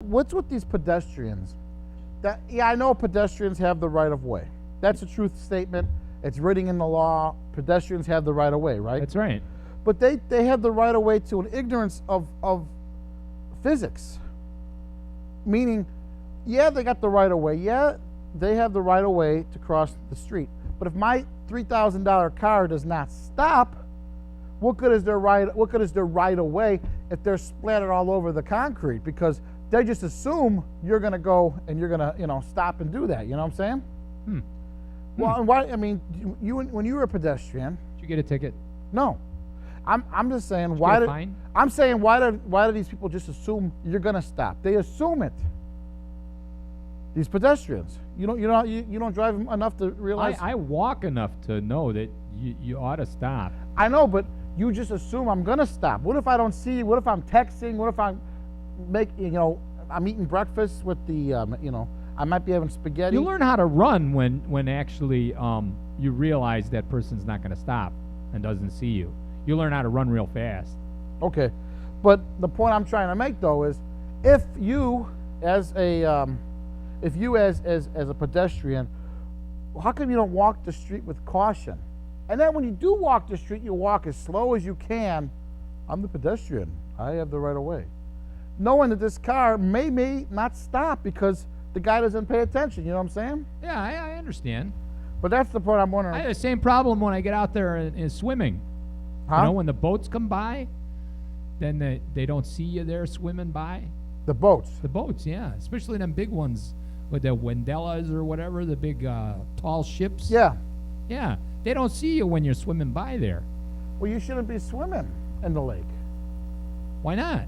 What's with these pedestrians? I know pedestrians have the right of way. That's a truth statement. It's written in the law. Pedestrians have the right of way, right? That's right. But they have the right of way to an ignorance of physics. Meaning, yeah, they got the right of way. Yeah, they have the right of way to cross the street. But if my $3,000 car does not stop, what good is their right of way if they're splattered all over the concrete? Because they just assume you're going to go and you're going to, stop and do that. You know what I'm saying? Well, and why? I mean, when you were a pedestrian, Did you get a ticket? no. I'm just saying Did you why get a do fine? I'm saying why do these people just assume you're going to stop? They assume it. These pedestrians, you don't drive them enough to realize. I walk enough to know that you ought to stop. I know, but you just assume I'm gonna stop. What if I don't see you? What if I'm texting? What if I'm I'm eating breakfast with the I might be having spaghetti. You learn how to run when actually you realize that person's not going to stop and doesn't see you. You learn how to run real fast. Okay, but the point I'm trying to make though is, if you as a pedestrian, how come you don't walk the street with caution? And then when you do walk the street, you walk as slow as you can. I'm the pedestrian. I have the right of way. Knowing that this car may not stop because the guy doesn't pay attention. You know what I'm saying? Yeah, I understand. But that's the point I'm wondering. I have the same problem when I get out there in swimming. Huh? When the boats come by, then they don't see you there swimming by. The boats. The boats, yeah. Especially them big ones with the Wendelas or whatever, the big tall ships. Yeah. Yeah. They don't see you when you're swimming by there. Well, you shouldn't be swimming in the lake. Why not?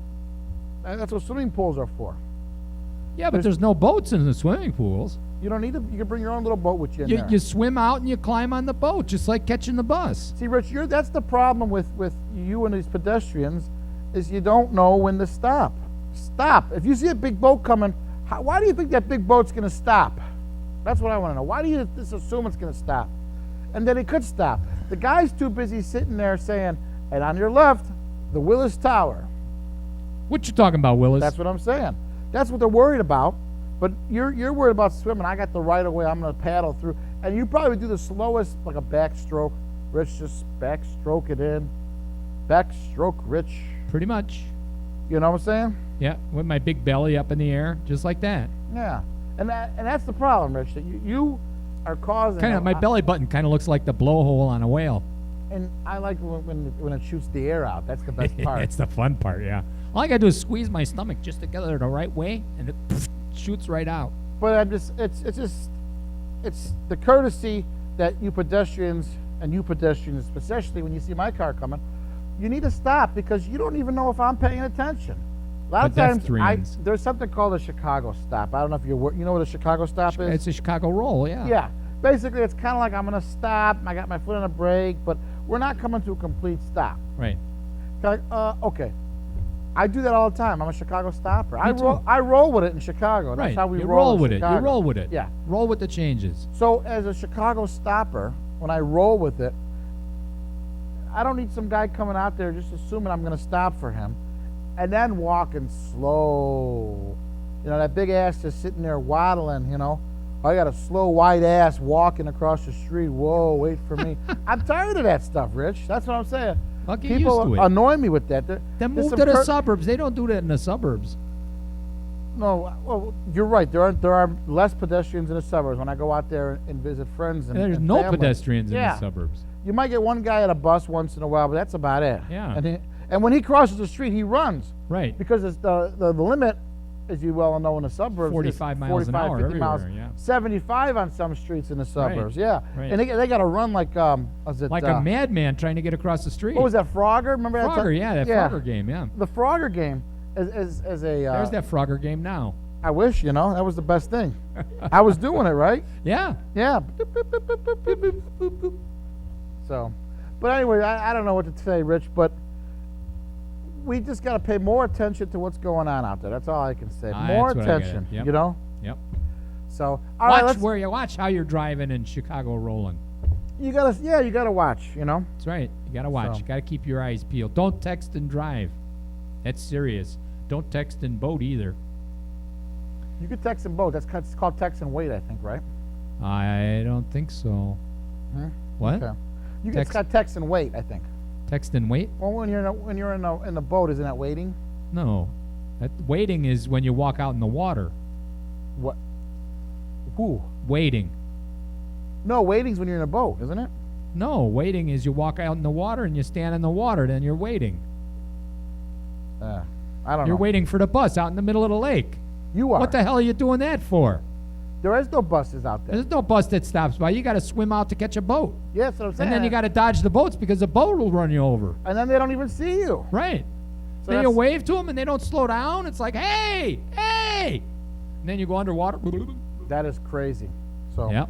That's what swimming pools are for. Yeah, but there's no boats in the swimming pools. You don't need to. You can bring your own little boat with you in there. You swim out and you climb on the boat, just like catching the bus. See, Rich, that's the problem with you and these pedestrians, is you don't know when to stop. Stop. If you see a big boat coming, why do you think that big boat's going to stop? That's what I want to know. Why do you just assume it's going to stop? And then it could stop. The guy's too busy sitting there saying, and on your left, the Willis Tower. What you talking about, Willis? That's what I'm saying. That's what they're worried about. But you're worried about swimming. I got the right of way. I'm going to paddle through. And you probably do the slowest, like a backstroke. Rich, just backstroke it in. Backstroke, Rich. Pretty much. You know what I'm saying? Yeah, with my big belly up in the air, just like that. Yeah. And that's the problem, Rich, that you are causing. Kind of, my belly button kind of looks like the blowhole on a whale. And I like when it shoots the air out. That's the best part. It's the fun part, yeah. All I got to do is squeeze my stomach just together the right way, and it shoots right out. But it's the courtesy that you pedestrians, especially when you see my car coming, you need to stop because you don't even know if I'm paying attention. A lot of times, there's something called a Chicago stop. I don't know if you know what a Chicago stop is? It's a Chicago roll, yeah. Yeah. Basically, it's kind of like I'm going to stop. I got my foot on the brake, but we're not coming to a complete stop. Right. Okay. I do that all the time. I'm a Chicago stopper. Me too. I roll with it in Chicago. That's Right. how we you roll with Chicago. it. You roll with it. Yeah. Roll with the changes. So as a Chicago stopper, when I roll with it, I don't need some guy coming out there just assuming I'm going to stop for him and then walking slow. That big ass just sitting there waddling, I got a slow white ass walking across the street. Whoa, wait for me. I'm tired of that stuff, Rich. That's what I'm saying. I'll get People used to it. annoy me with that. Then move to the suburbs. They don't do that in the suburbs. No, well, you're right. There are less pedestrians in the suburbs. When I go out there and visit friends and there's and no family. pedestrians in the suburbs. You might get one guy at a bus once in a while, but that's about it. Yeah. And when he crosses the street, he runs. Right. Because it's the limit, as you well know, in the suburbs, 45 is miles 45, an hour 50 miles, everywhere, yeah. 75 on some streets in the suburbs. Right. Yeah. Right. And they got to run like a madman trying to get across the street. What was that, Frogger? Remember that? Frogger, yeah, Frogger game, yeah. The Frogger game is a. There's that Frogger game now. I wish, that was the best thing. I was doing it, right? Yeah. Yeah. So, but anyway, I don't know what to say, Rich, but we just got to pay more attention to what's going on out there. That's all I can say. More attention, Yep. Yep. So, watch how you're driving in Chicago rolling. You gotta watch, That's right. You gotta watch. So. You gotta keep your eyes peeled. Don't text and drive. That's serious. Don't text and boat either. You could text and boat. It's called text and wait, I think, right? I don't think so. Hmm? What? Okay. It's Text- got text and wait, I think. Text and wait? Well, when you're in the boat, isn't that waiting? No. Waiting is when you walk out in the water. What? Who? Waiting. No, waiting's when you're in a boat, isn't it? No, waiting is you walk out in the water and you stand in the water, then you're waiting. I don't You're know. waiting for the bus out in the middle of the lake. You are. What the hell are you doing that for? There is no buses out there. There's no bus that stops by. You got to swim out to catch a boat. Yeah, that's what I'm saying. And then you got to dodge the boats because the boat will run you over. And then they don't even see you. Right. So Then you that's- wave to them and they don't slow down. It's like, hey, hey. And then you go underwater. That is crazy. So Yep.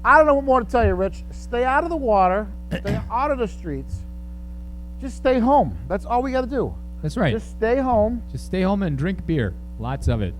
I don't know what more to tell you, Rich. Stay out of the water. Stay out of the streets. Just stay home. That's all we got to do. That's right. Just stay home. Just stay home and drink beer. Lots of it.